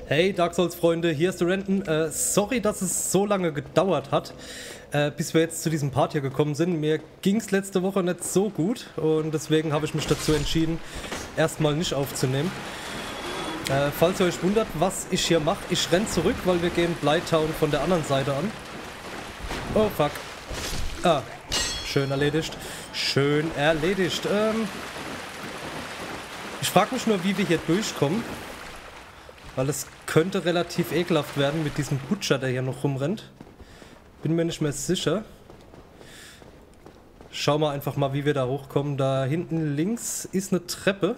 Hey Dark Souls Freunde, hier ist der Renton. Sorry, dass es so lange gedauert hat, bis wir jetzt zu diesem Part hier gekommen sind. Mir ging es letzte Woche nicht so gut und deswegen habe ich mich dazu entschieden, erstmal nicht aufzunehmen. Falls ihr euch wundert, was ich hier mache, ich renne zurück, weil wir gehen Blighttown von der anderen Seite an. Oh fuck. Ah, schön erledigt. Schön erledigt. Ich frage mich nur, wie wir hier durchkommen. Weil es könnte relativ ekelhaft werden mit diesem Butcher, der hier noch rumrennt. Bin mir nicht mehr sicher. Schauen wir einfach mal, wie wir da hochkommen. Da hinten links ist eine Treppe.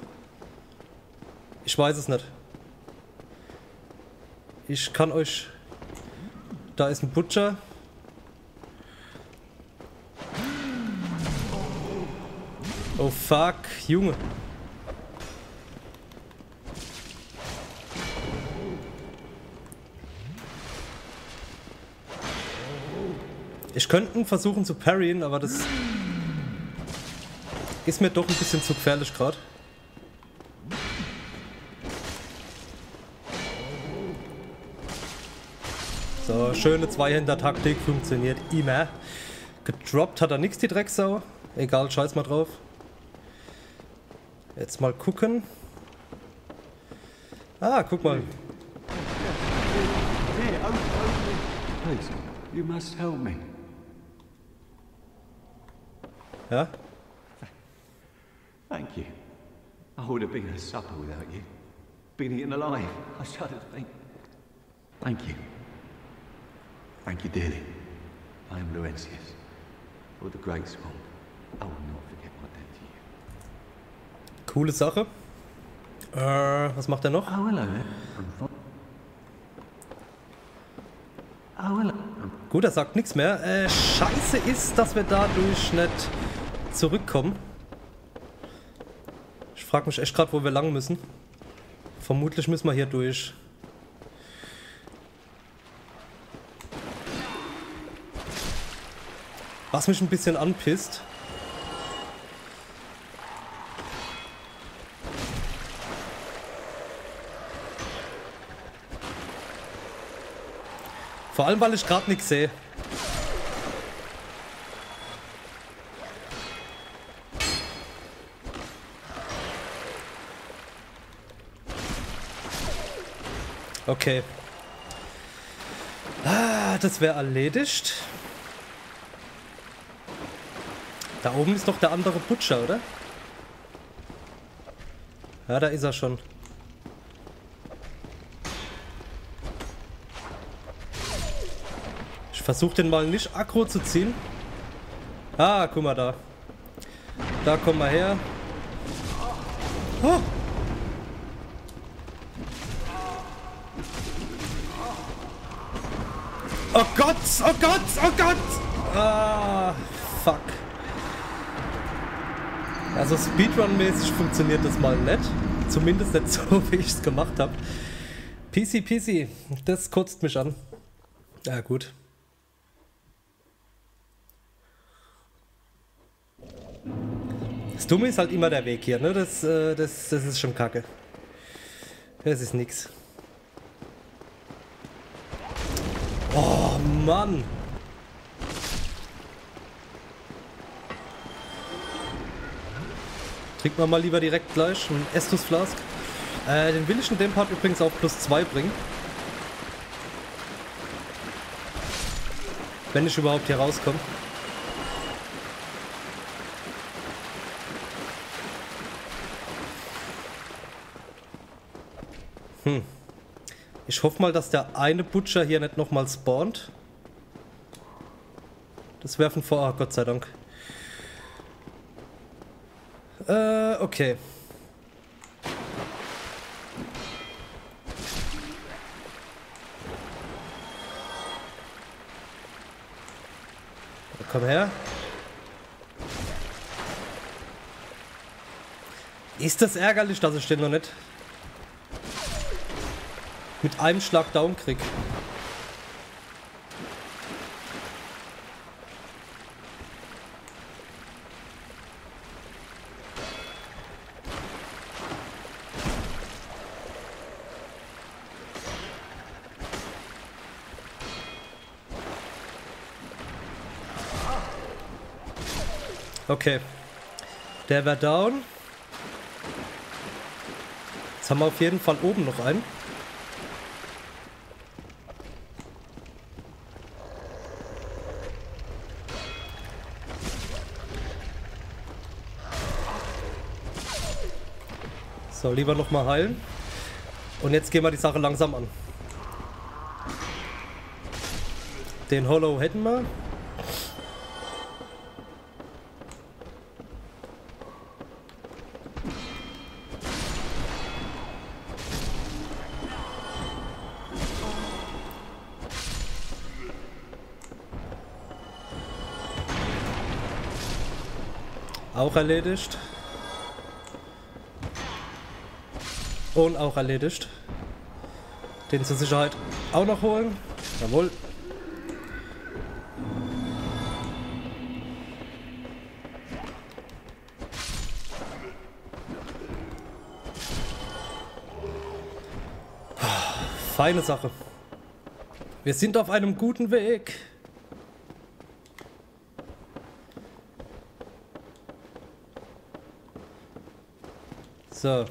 Ich weiß es nicht. Ich kann euch... Da ist ein Butcher. Oh fuck, Junge. Ich könnte ihn versuchen zu parryen, aber das ist mir doch ein bisschen zu gefährlich gerade. So, schöne Zweihänder-Taktik, funktioniert immer. Gedroppt hat er nichts, die Drecksau. Egal, scheiß mal drauf. Jetzt mal gucken. Ah, guck mal. Please, you must help me. Ja? Thank you. I would have been at supper without you. Been eaten alive. I shudder to think. Thank you. Thank you dearly. I am Laurentius. For the Great Swamp. I will not forget my debt to you. Coole Sache. Was macht er noch? Oh, hello there. Oh, hello. Gut, er sagt nichts mehr. Scheiße ist, dass wir dadurch nicht zurückkommen. Ich frage mich echt gerade, wo wir lang müssen. Vermutlich müssen wir hier durch. Was mich ein bisschen anpisst. Vor allem, weil ich gerade nichts sehe. Okay. Ah, das wäre erledigt. Da oben ist doch der andere Butcher, oder? Ja, da ist er schon. Ich versuche den mal nicht aggro zu ziehen. Ah, guck mal da. Da kommen wir her. Oh. Oh Gott, oh Gott, oh Gott. Ah, fuck. Also Speedrun-mäßig funktioniert das mal nicht. Zumindest nicht so, wie ich es gemacht habe. PC. Das kotzt mich an. Ja, gut. Das Dumme ist halt immer der Weg hier, ne? Das ist schon kacke. Das ist nix. Oh, Mann! Trinken wir mal lieber direkt gleich ein Estus Flask. Den will ich in dem Part übrigens auf +2 bringen. Wenn ich überhaupt hier rauskomme. Ich hoffe mal, dass der eine Butcher hier nicht nochmal spawnt. Das werfen vor... Oh, Gott sei Dank. Okay. Komm her. Ist das ärgerlich, dass ich den noch nicht mit einem Schlag down krieg? Okay. Der wäre down. Jetzt haben wir auf jeden Fall oben noch einen. So, lieber nochmal heilen. Und jetzt gehen wir die Sache langsam an. Den Hollow hätten wir. Auch erledigt. Und auch erledigt. Den zur Sicherheit auch noch holen. Jawohl. Feine Sache. Wir sind auf einem guten Weg. So.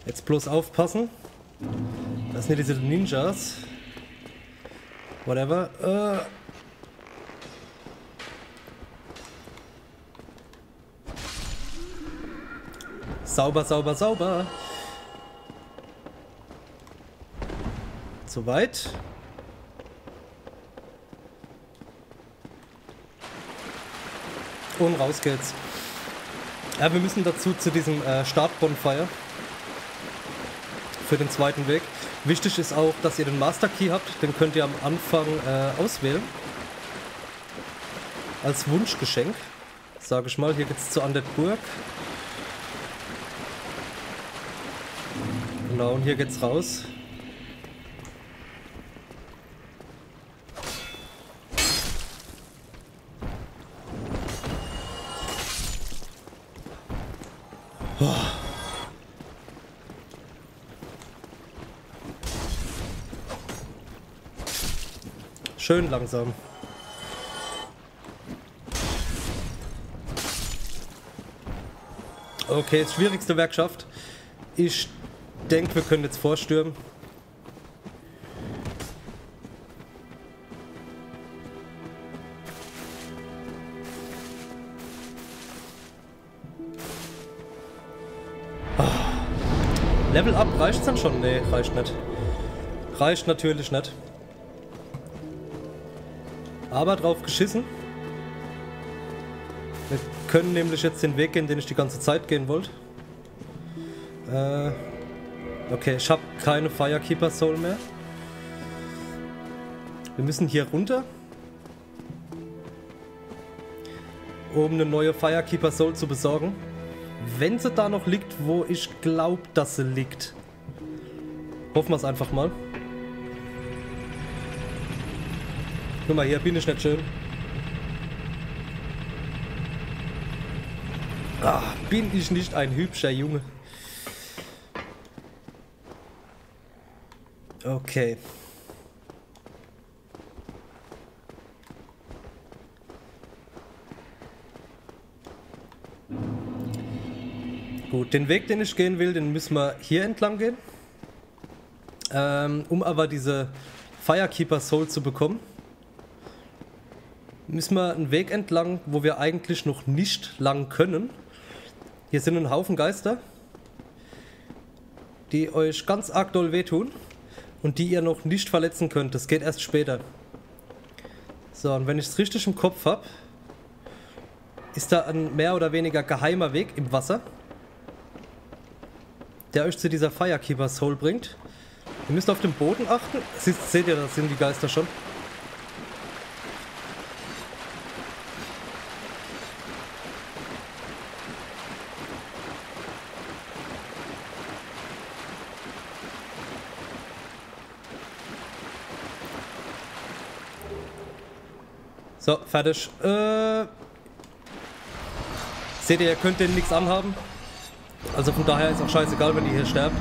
Jetzt bloß aufpassen. Das sind ja diese Ninjas. Whatever. Sauber, sauber, sauber. Soweit. Und raus geht's. Ja, wir müssen dazu zu diesem Start-Bonfire. Für den zweiten Weg. Wichtig ist auch, dass ihr den Master Key habt. Den könnt ihr am Anfang auswählen. Als Wunschgeschenk. Sage ich mal. Hier geht's zu Undead Burg. Genau, und hier geht's raus. Schön langsam. Okay, das schwierigste Werk geschafft. Ich denke, wir können jetzt vorstürmen. Level up, reicht's dann schon? Nee, reicht nicht. Reicht natürlich nicht. Aber drauf geschissen. Wir können nämlich jetzt den Weg gehen, den ich die ganze Zeit gehen wollte. Okay, ich habe keine Firekeeper Soul mehr. Wir müssen hier runter. Um eine neue Firekeeper Soul zu besorgen. Wenn sie da noch liegt, wo ich glaube, dass sie liegt. Hoffen wir es einfach mal. Guck mal, hier bin ich nicht schön. Ah, bin ich nicht ein hübscher Junge. Okay. Gut, den Weg, den ich gehen will, den müssen wir hier entlang gehen. Um aber diese Firekeeper Soul zu bekommen, müssen wir einen Weg entlang, wo wir eigentlich noch nicht lang können. Hier sind ein Haufen Geister, die euch ganz arg doll wehtun und die ihr noch nicht verletzen könnt. Das geht erst später. So, und wenn ich es richtig im Kopf habe, ist da ein mehr oder weniger geheimer Weg im Wasser, der euch zu dieser Firekeeper Soul bringt. Ihr müsst auf den Boden achten. Seht ihr, das sind die Geister schon. So, fertig. Seht ihr, ihr könnt denen nichts anhaben. Also von daher ist auch scheißegal, wenn ihr hier sterbt.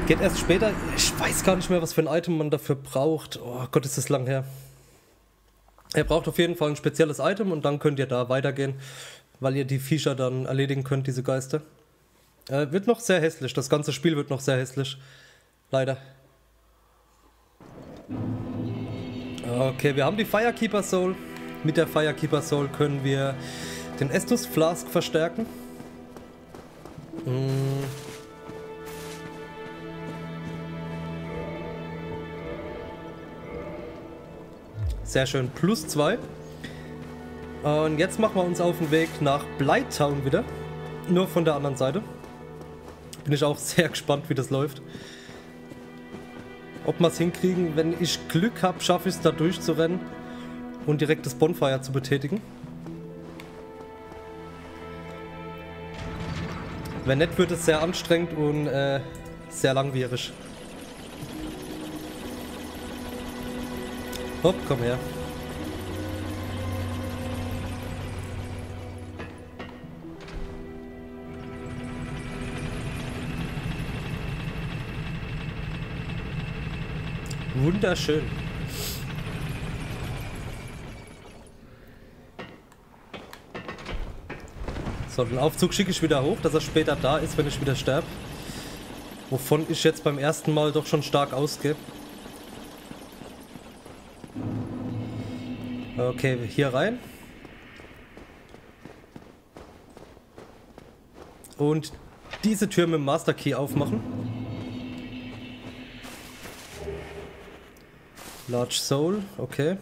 Geht erst später. Ich weiß gar nicht mehr, was für ein Item man dafür braucht. Oh Gott, ist das lang her. Ihr braucht auf jeden Fall ein spezielles Item und dann könnt ihr da weitergehen, weil ihr die Viecher dann erledigen könnt, diese Geister. Wird noch sehr hässlich, das ganze Spiel wird noch sehr hässlich. Leider. Okay, wir haben die Firekeeper Soul. Mit der Firekeeper Soul können wir den Estus Flask verstärken. Sehr schön, +2. Und jetzt machen wir uns auf den Weg nach Blighttown wieder. Nur von der anderen Seite. Bin ich auch sehr gespannt, wie das läuft. Ob wir es hinkriegen, wenn ich Glück habe, schaffe ich es da durchzurennen und direkt das Bonfire zu betätigen. Wenn nicht, wird es sehr anstrengend und sehr langwierig. Hopp, komm her. Wunderschön. So, den Aufzug schicke ich wieder hoch, dass er später da ist, wenn ich wieder sterbe. Wovon ich jetzt beim ersten Mal doch schon stark ausgehe. Okay, hier rein. Und diese Tür mit dem Master Key aufmachen. Large Soul, okay.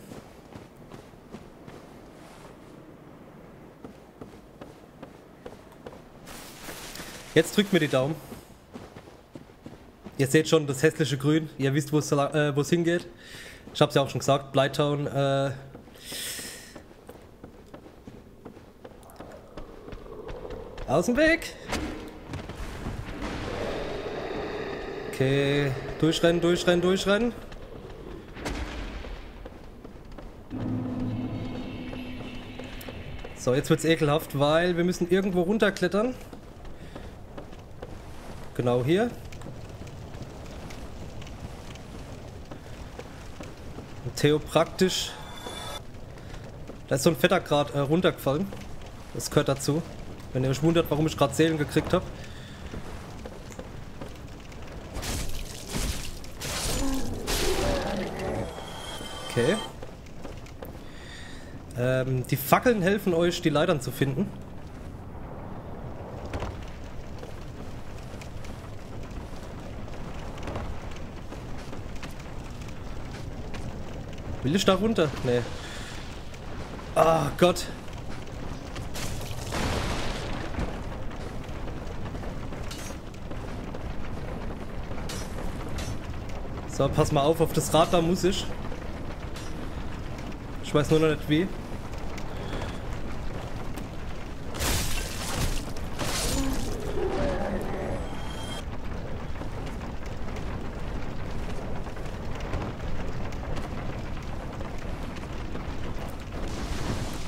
Jetzt drückt mir die Daumen. Ihr seht schon das hässliche Grün. Ihr wisst, wo es hingeht. Ich habe es ja auch schon gesagt. Blighttown. Aus dem Weg. Okay. Durchrennen, durchrennen, durchrennen. So, jetzt wird's ekelhaft, weil wir müssen irgendwo runterklettern. Genau hier. Und Theo praktisch. Da ist so ein Fetter gerade runtergefallen. Das gehört dazu. Wenn ihr euch wundert, warum ich gerade Seelen gekriegt habe. Okay. Die Fackeln helfen euch, die Leitern zu finden. Will ich da runter? Nee. Ah, Gott. So, pass mal auf das Rad, da muss ich. Ich weiß nur noch nicht wie.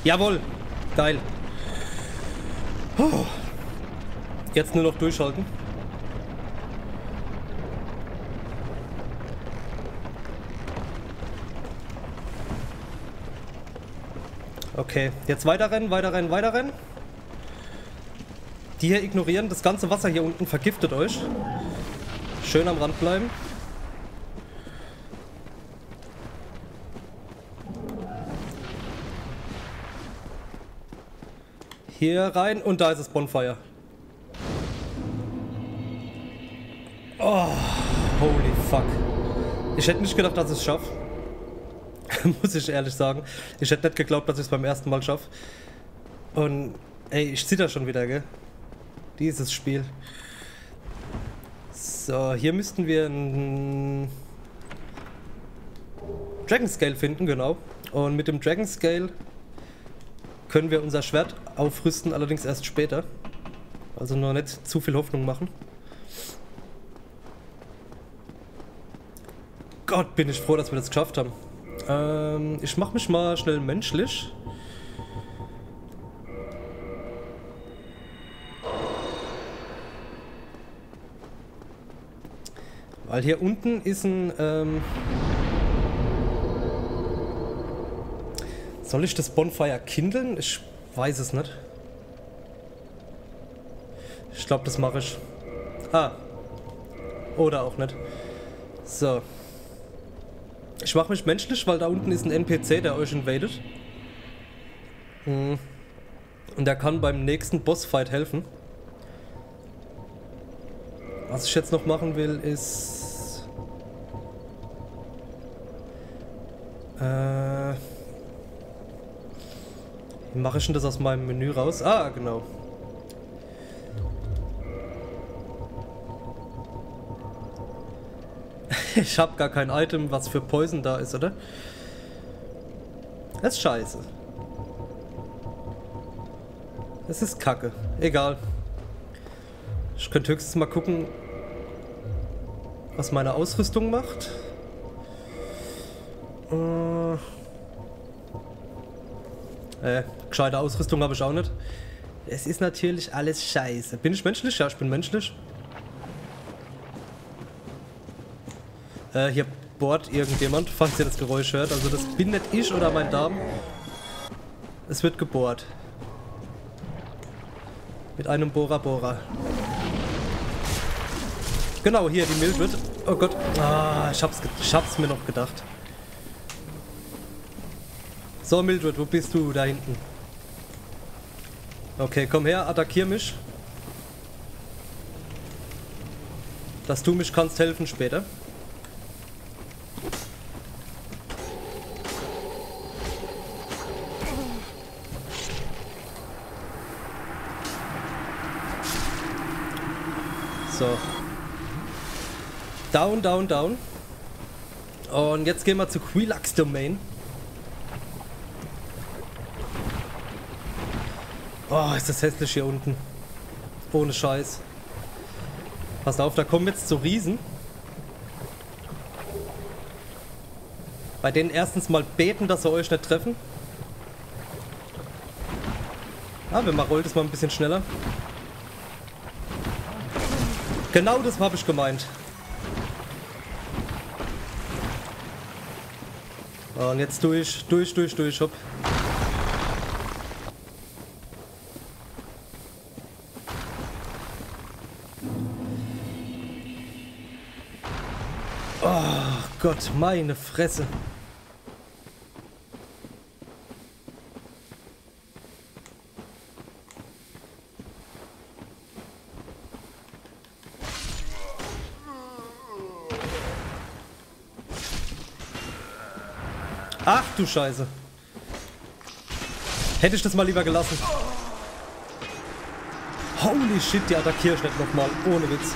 Jawohl! Geil! Jetzt nur noch durchhalten. Okay, jetzt weiterrennen, weiterrennen, weiterrennen. Die hier ignorieren. Das ganze Wasser hier unten vergiftet euch. Schön am Rand bleiben. Hier rein und da ist das Bonfire. Oh, holy fuck. Ich hätte nicht gedacht, dass ich es schaffe. Muss ich ehrlich sagen. Ich hätte nicht geglaubt, dass ich es beim ersten Mal schaffe. Und ey, ich zitter schon wieder, gell? Dieses Spiel. So, hier müssten wir einen Dragon Scale finden, genau. Und mit dem Dragon Scale können wir unser Schwert aufrüsten, allerdings erst später. Also noch nicht zu viel Hoffnung machen. Gott, bin ich froh, dass wir das geschafft haben. Ich mache mich mal schnell menschlich. Weil hier unten ist ein Soll ich das Bonfire kindeln? Ich weiß es nicht. Ich glaube, das mache ich. Ah. Oder auch nicht. So. Ich mache mich menschlich, weil da unten ist ein NPC, der euch invadet. Und der kann beim nächsten Bossfight helfen. Was ich jetzt noch machen will, ist... wie mache ich denn das aus meinem Menü raus? Ah, genau. Ich habe gar kein Item, was für Poison da ist, oder? Das ist scheiße. Das ist kacke. Egal. Ich könnte höchstens mal gucken, was meine Ausrüstung macht. Gescheite Ausrüstung habe ich auch nicht. Es ist natürlich alles scheiße. Bin ich menschlich? Ja, ich bin menschlich. Hier bohrt irgendjemand, falls ihr das Geräusch hört. Also das bin nicht ich oder mein Darm. Es wird gebohrt. Mit einem Bohrer. Genau, hier, die Mildred. Oh Gott. Ah, ich hab's mir noch gedacht. So, Mildred, wo bist du? Da hinten. Okay, komm her, attackier mich. Dass du mich kannst helfen später. So. Down. Und jetzt gehen wir zu Quilax Domain. Oh, ist das hässlich hier unten. Ohne Scheiß. Passt auf, da kommen jetzt so Riesen. Bei denen erstens mal beten, dass sie euch nicht treffen. Ah, wir rollen das mal ein bisschen schneller. Genau das habe ich gemeint. Und jetzt durch, hopp. Oh Gott, meine Fresse. Ach du Scheiße. Hätte ich das mal lieber gelassen. Holy shit, die attackiere ich nicht nochmal. Ohne Witz.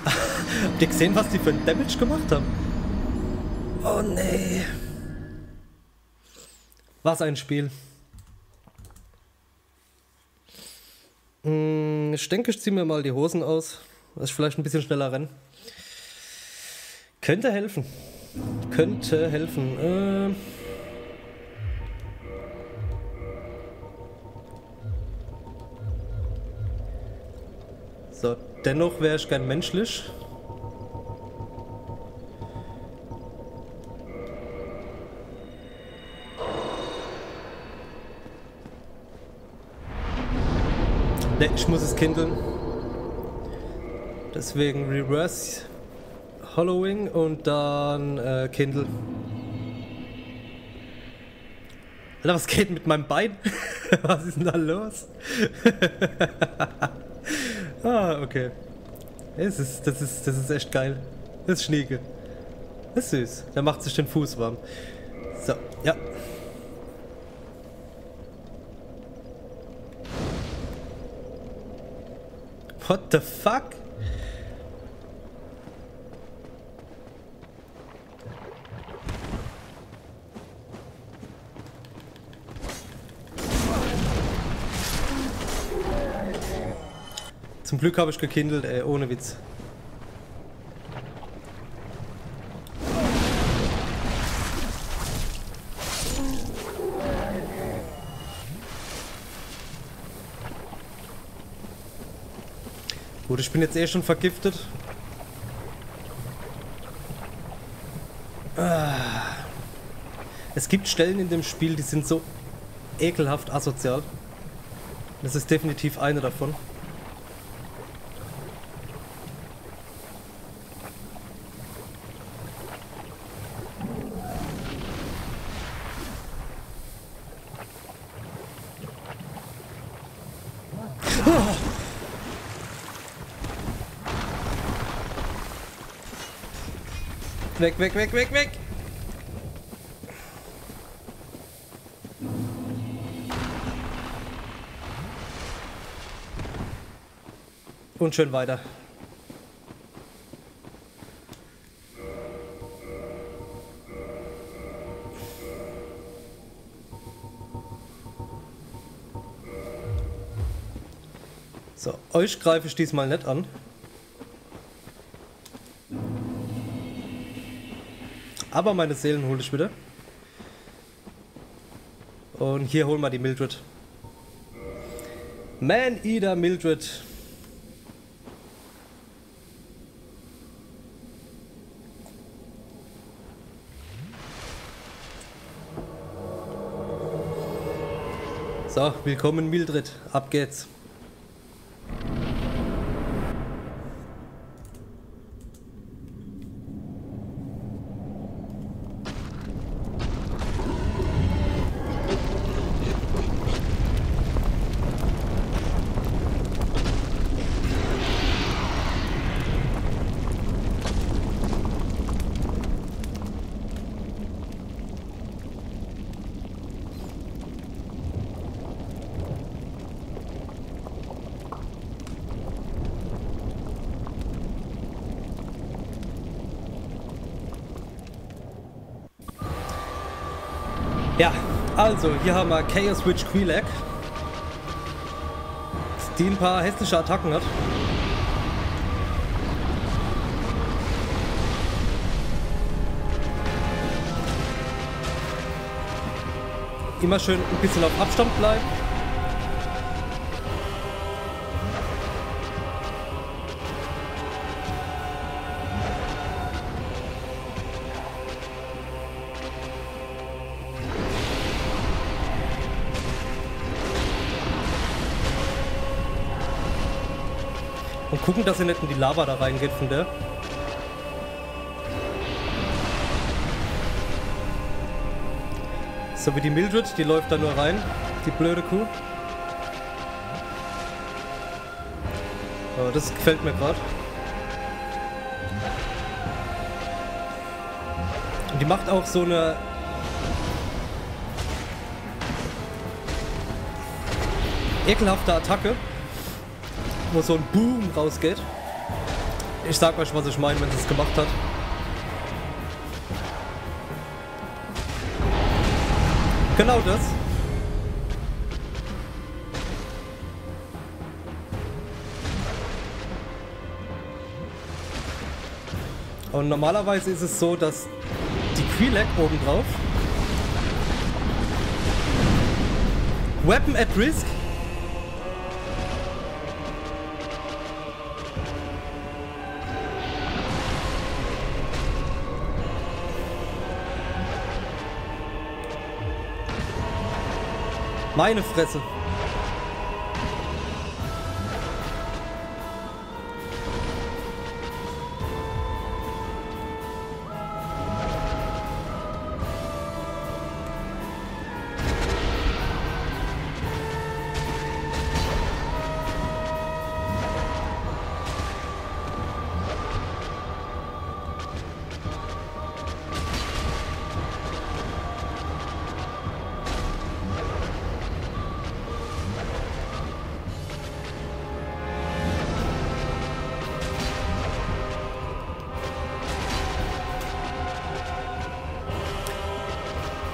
Habt ihr gesehen, was die für ein Damage gemacht haben? Oh nee. Was ein Spiel. Ich denke, ich ziehe mir mal die Hosen aus, dass ich vielleicht ein bisschen schneller renne. Könnte helfen. So, dennoch wäre ich gern menschlich. Ne, ich muss es kindeln. Deswegen Reverse Hollowing und dann Kindle. Alter, was geht mit meinem Bein? Was ist denn da los? Ah, okay. Das ist echt geil. Das ist Schnieke. Das ist süß. Der macht sich den Fuß warm. So, ja. What the fuck? Zum Glück habe ich gekindelt, ey, ohne Witz. Gut, ich bin jetzt eh schon vergiftet. Es gibt Stellen in dem Spiel, die sind so ekelhaft asozial. Das ist definitiv eine davon. Weg, weg, weg, weg, weg! Und schön weiter. So, euch greife ich diesmal nicht an. Aber meine Seelen hole ich wieder. Und hier holen wir die Mildred. Man-Eater Mildred. So, willkommen Mildred. Ab geht's. Ja, also hier haben wir Chaos Witch Quelaag, die ein paar hässliche Attacken hat. Immer schön ein bisschen auf Abstand bleiben. Und gucken, dass ihr nicht in die Lava da reingeht von der. So wie die Mildred, die läuft da nur rein, die blöde Kuh. Oh, das gefällt mir gerade. Und die macht auch so eine ekelhafte Attacke, wo so ein Boom rausgeht. Ich sag euch, was ich meine, wenn sie es gemacht hat. Genau das. Und normalerweise ist es so, dass die Quelaag oben drauf Weapon at Risk meine Fresse.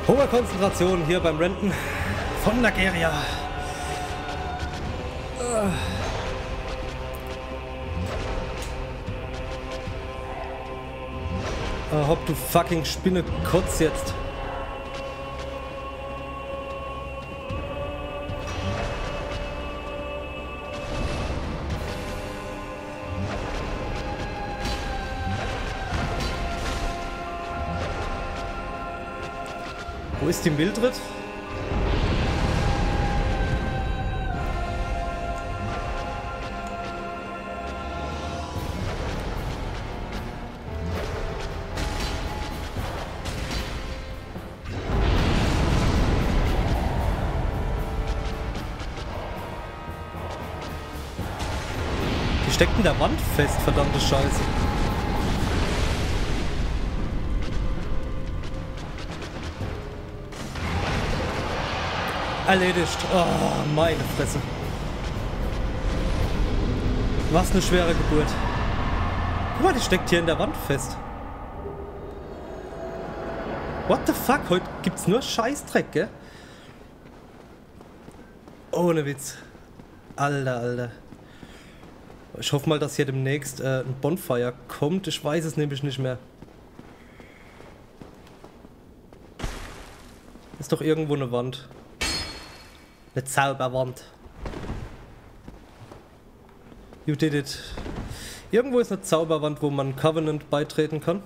Hohe Konzentration hier beim Renten von Nageria. Hopp, du fucking Spinne, kotz jetzt. Wo ist die Mildred? Die steckt in der Wand fest, verdammte Scheiße. Erledigt. Oh, meine Fresse. Was eine schwere Geburt. Guck mal, die steckt hier in der Wand fest. What the fuck? Heute gibt's nur Scheißdreck, gell? Ohne Witz. Alter, Alter. Ich hoffe mal, dass hier demnächst ein Bonfire kommt. Ich weiß es nämlich nicht mehr. Ist doch irgendwo eine Wand. Eine Zauberwand. You did it. Irgendwo ist eine Zauberwand, wo man Covenant beitreten kann.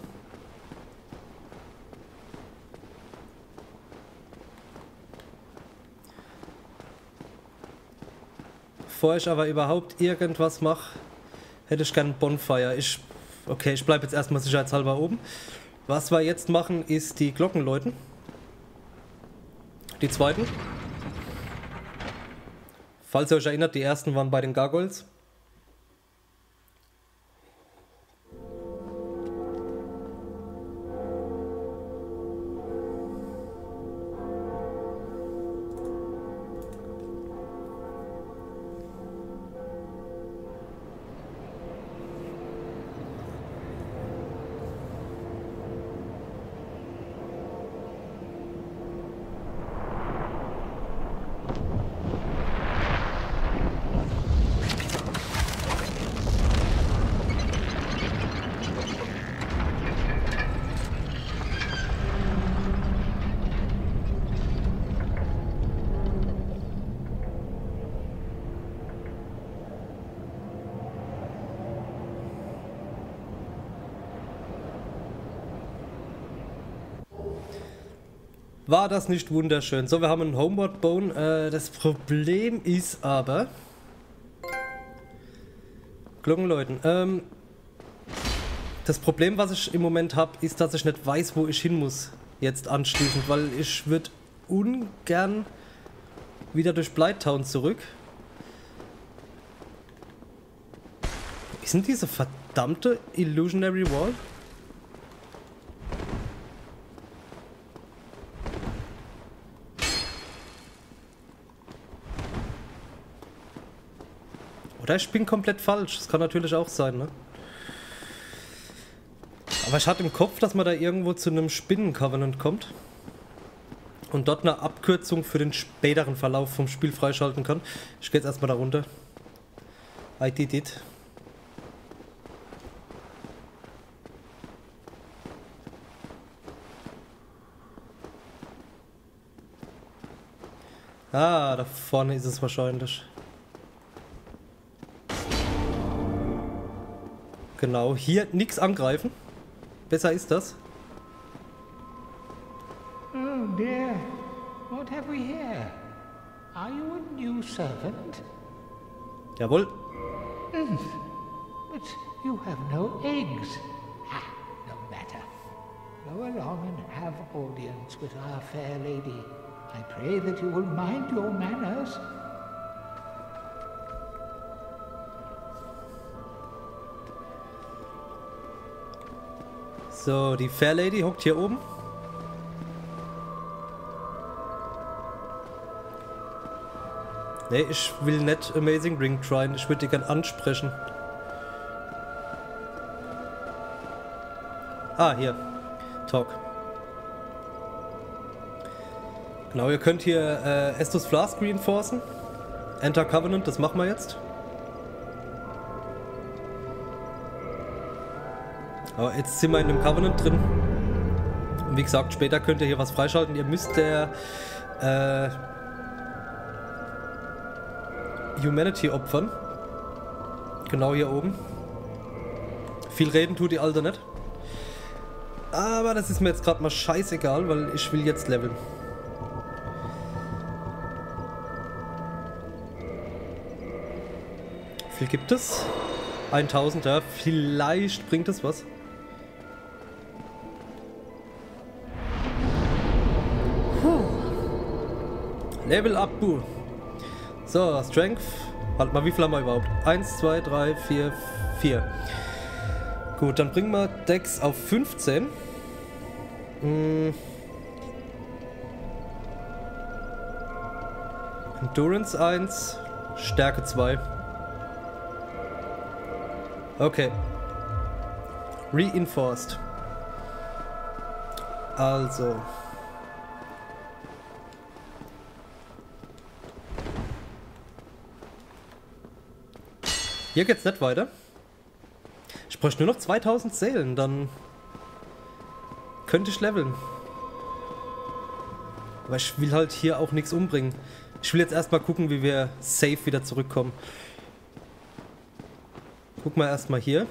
Bevor ich aber überhaupt irgendwas mache, hätte ich gerne Bonfire. Okay, ich bleibe jetzt erstmal sicherheitshalber oben. Was wir jetzt machen, ist die Glocken läuten. Die zweiten. Falls ihr euch erinnert, die ersten waren bei den Gargoyles. War das nicht wunderschön? So, wir haben einen Homeward Bone. Das Problem ist aber... Glockenläuten. Das Problem, was ich im Moment habe, ist, dass ich nicht weiß, wo ich hin muss. Jetzt anschließend, weil ich würde ungern wieder durch Blighttown zurück. Wo ist denn diese verdammte Illusionary Wall? Oder ich bin komplett falsch. Das kann natürlich auch sein, ne? Aber ich hatte im Kopf, dass man da irgendwo zu einem Spinnen-Covenant kommt. Und dort eine Abkürzung für den späteren Verlauf vom Spiel freischalten kann. Ich gehe jetzt erstmal da runter. I did it. Ah, da vorne ist es wahrscheinlich. Genau, hier nichts angreifen. Besser ist das. Oh dear, what have we here? Are you a new servant? Jawohl. But you have no eggs. Ah, no matter. Go along and have audience with our fair lady. I pray that you will mind your manners. So, die Fair Lady hockt hier oben. Nee, ich will nicht Amazing Ring tryen. Ich würde die gern ansprechen. Ah, hier. Talk. Genau, ihr könnt hier Estus Flask reinforcen. Enter Covenant, das machen wir jetzt. Aber jetzt sind wir in dem Covenant drin. Und wie gesagt, später könnt ihr hier was freischalten. Ihr müsst der Humanity opfern. Genau hier oben. Viel reden tut die Alte nicht. Aber das ist mir jetzt gerade mal scheißegal, weil ich will jetzt leveln. Wie viel gibt es? 1000, ja. Vielleicht bringt es was. Level up, buh. So, Strength. Warte mal, wie viel haben wir überhaupt? 1, 2, 3, 4, 4. Gut, dann bringen wir Dex auf 15. Endurance 1, Stärke 2. Okay. Reinforced. Also. Hier geht's nicht weiter. Ich bräuchte nur noch 2000 Seelen, dann könnte ich leveln. Aber ich will halt hier auch nichts umbringen. Ich will jetzt erstmal gucken, wie wir safe wieder zurückkommen. Guck mal erstmal hier.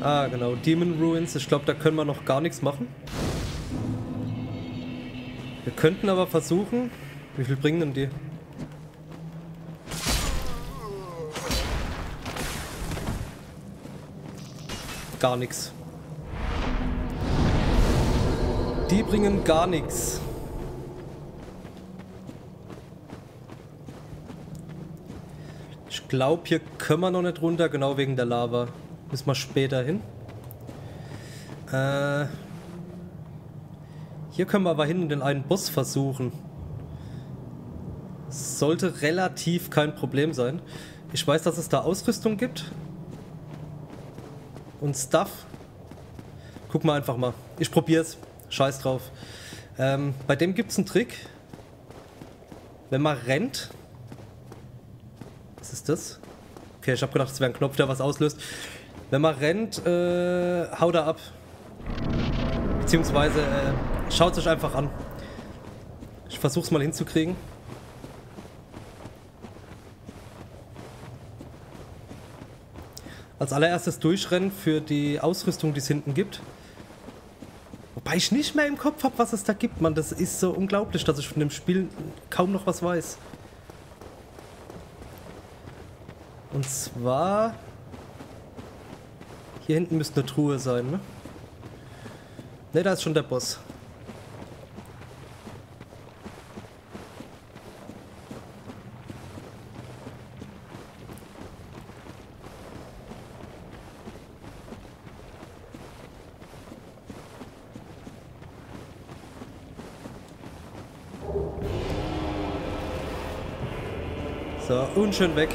Ah, genau, Demon Ruins. Ich glaube, da können wir noch gar nichts machen. Wir könnten aber versuchen... Wie viel bringen denn die? Gar nichts. Die bringen gar nichts. Ich glaube, hier können wir noch nicht runter, genau wegen der Lava. Müssen wir später hin. Hier können wir aber hin und den einen Boss versuchen. Sollte relativ kein Problem sein. Ich weiß, dass es da Ausrüstung gibt. Und Stuff. Guck mal einfach mal. Ich probier's. Scheiß drauf. Bei dem gibt's einen Trick. Wenn man rennt. Was ist das? Okay, ich habe gedacht, es wäre ein Knopf, der was auslöst. Wenn man rennt, haut er ab. Beziehungsweise schaut es euch einfach an. Ich versuch's mal hinzukriegen. Als allererstes durchrennen für die Ausrüstung, die es hinten gibt. Wobei ich nicht mehr im Kopf habe, was es da gibt, Mann. Das ist so unglaublich, dass ich von dem Spiel kaum noch was weiß. Und zwar... Hier hinten müsste eine Truhe sein, ne? Ne, da ist schon der Boss. So, unschön weg.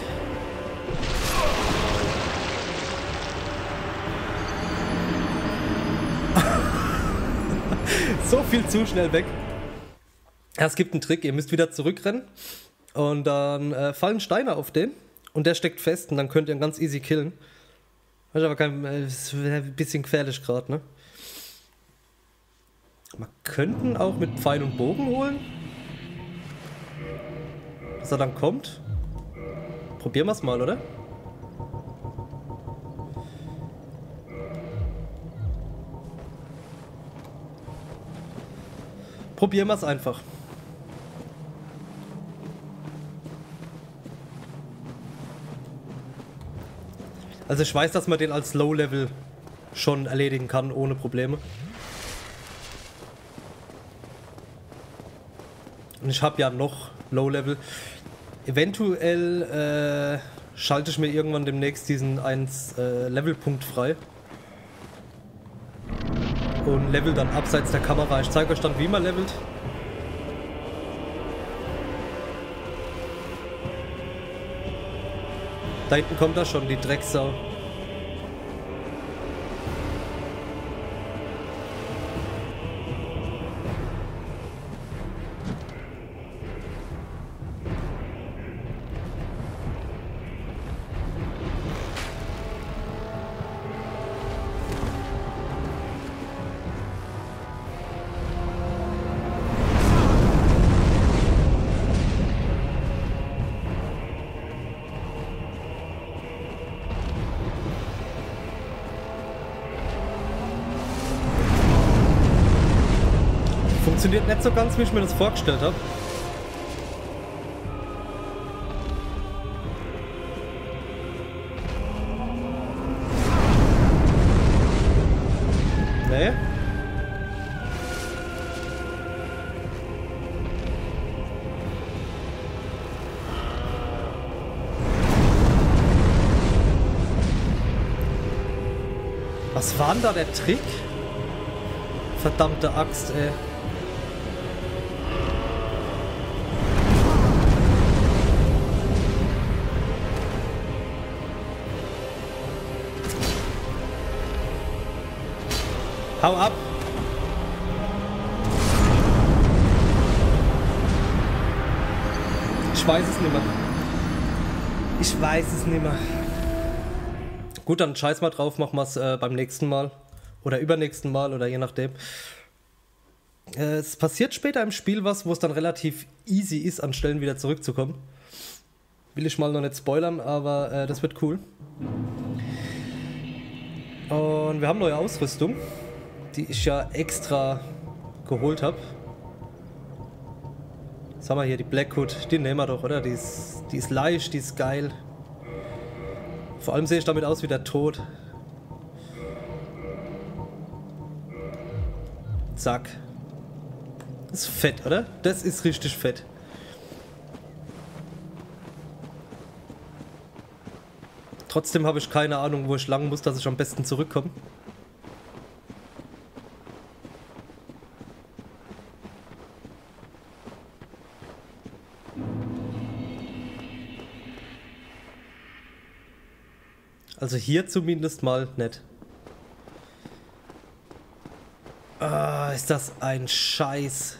So viel zu schnell weg. Ja, es gibt einen Trick, ihr müsst wieder zurückrennen und dann fallen Steine auf den und der steckt fest und dann könnt ihr ihn ganz easy killen. Das ist aber ist ein bisschen gefährlich gerade, ne? Man könnten auch mit Pfeil und Bogen holen. Dass er dann kommt. Probieren wir es mal, oder? Probieren wir es einfach. Also ich weiß, dass man den als Low-Level schon erledigen kann, ohne Probleme. Und ich habe ja noch Low-Level. Eventuell schalte ich mir irgendwann demnächst diesen 1 Levelpunkt frei. Und level dann abseits der Kamera. Ich zeige euch dann, wie man levelt. Da hinten kommt da schon die Drecksau. funktioniert nicht so ganz, wie ich mir das vorgestellt habe. Nee. Was war denn da der Trick? Verdammte Axt, ey. Hau ab! Ich weiß es nicht mehr. Ich weiß es nicht mehr. Gut, dann scheiß mal drauf, machen wir es beim nächsten Mal. Oder übernächsten Mal, oder je nachdem. Es passiert später im Spiel was, wo es dann relativ easy ist, an Stellen wieder zurückzukommen. Will ich mal noch nicht spoilern, aber das wird cool. Und wir haben neue Ausrüstung, die ich ja extra geholt habe. Was haben wir hier? Die Black Hood, die nehmen wir doch, oder? Die ist leicht, die ist geil. Vor allem sehe ich damit aus wie der Tod. Zack. Das ist fett, oder? Das ist richtig fett. Trotzdem habe ich keine Ahnung, wo ich lang muss, dass ich am besten zurückkomme. Also hier zumindest mal nicht. Ah, ist das ein Scheiß.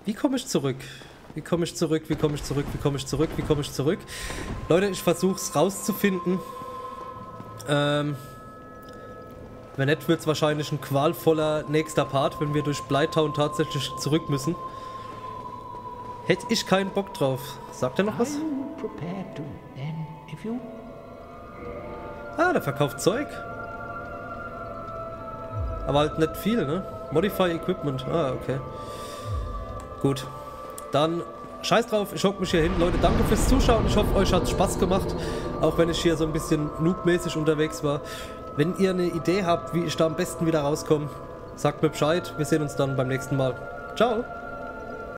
Wie komme ich zurück? Wie komme ich zurück? Wie komme ich zurück? Wie komme ich zurück? Wie komme ich zurück? Leute, ich versuche es rauszufinden. Wenn nicht, wird es wahrscheinlich ein qualvoller nächster Part, wenn wir durch Blighttown tatsächlich zurück müssen. Hätte ich keinen Bock drauf. Sagt er noch was? Ah, der verkauft Zeug. Aber halt nicht viel, ne? Modify Equipment. Ah, okay. Gut. Dann scheiß drauf, ich hock mich hier hin. Leute, danke fürs Zuschauen. Ich hoffe, euch hat es Spaß gemacht. Auch wenn ich hier so ein bisschen noobmäßig unterwegs war. Wenn ihr eine Idee habt, wie ich da am besten wieder rauskomme, sagt mir Bescheid. Wir sehen uns dann beim nächsten Mal. Ciao!